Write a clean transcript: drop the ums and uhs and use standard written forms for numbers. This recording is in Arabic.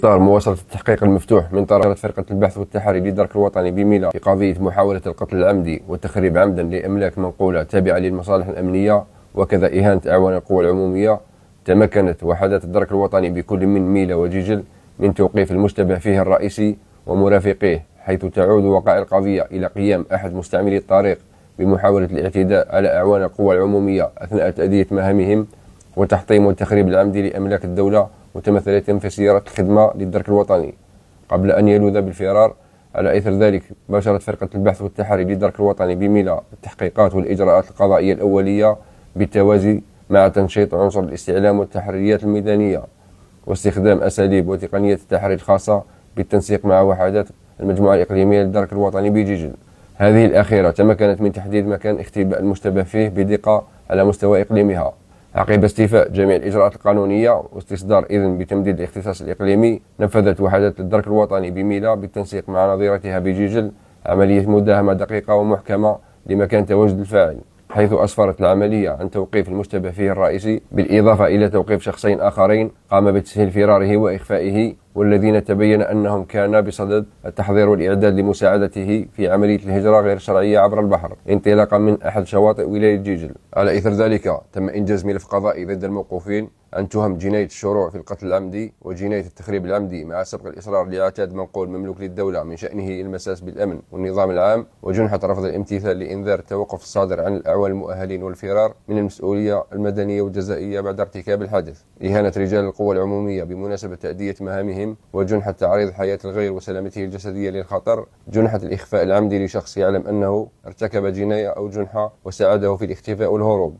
إطار مواصلة التحقيق المفتوح من طرف فرقة البحث والتحري للدرك الوطني بميلا في قضية محاولة القتل العمدي والتخريب عمدا لإملاك منقولة تابعة للمصالح الأمنية وكذا إهانة أعوان القوى العمومية، تمكنت وحدات الدرك الوطني بكل من ميلا وجيجل من توقيف المشتبه فيه الرئيسي ومرافقيه، حيث تعود وقائع القضية إلى قيام أحد مستعملي الطريق بمحاولة الاعتداء على أعوان القوى العمومية أثناء تأدية مهامهم وتحطيم والتخريب العمدي لأملاك الدولة متمثلة في سيارة الخدمة للدرك الوطني، قبل أن يلوذ بالفرار. على إثر ذلك باشرت فرقة البحث والتحري للدرك الوطني بميلا التحقيقات والإجراءات القضائية الأولية بالتوازي مع تنشيط عنصر الاستعلام والتحريات الميدانية واستخدام أساليب وتقنيات التحري الخاصة بالتنسيق مع وحدات المجموعة الإقليمية للدرك الوطني بجيجل. هذه الأخيرة تمكنت من تحديد مكان اختباء المشتبه فيه بدقة على مستوى إقليمها عقب استيفاء جميع الإجراءات القانونية واستصدار إذن بتمديد الاختصاص الإقليمي. نفذت وحدات الدرك الوطني بميلا بالتنسيق مع نظيرتها بجيجل عملية مداهمة دقيقة ومحكمة لمكان تواجد الفاعل، حيث أسفرت العملية عن توقيف المشتبه فيه الرئيسي بالإضافة إلى توقيف شخصين آخرين قام بتسهيل فراره وإخفائه، والذين تبين أنهم كانا بصدد التحضير والإعداد لمساعدته في عملية الهجرة غير الشرعية عبر البحر انطلاقا من أحد شواطئ ولاية جيجل. على إثر ذلك تم إنجاز ملف قضائي ضد الموقوفين عن تهم جناية الشروع في القتل العمدي وجناية التخريب العمدي مع سبق الإصرار لاعتاد منقول مملوك للدولة من شأنه المساس بالأمن والنظام العام، وجنحة رفض الامتثال لإنذار التوقف الصادر عن الأعوان المؤهلين والفرار من المسؤولية المدنية والجزائية بعد ارتكاب الحادث، إهانة رجال القوى العمومية بمناسبة تأدية مهامهم، وجنحة تعريض حياة الغير وسلامته الجسدية للخطر، جنحة الإخفاء العمدي لشخص يعلم أنه ارتكب جناية أو جنحة وساعده في الاختفاء والهروب.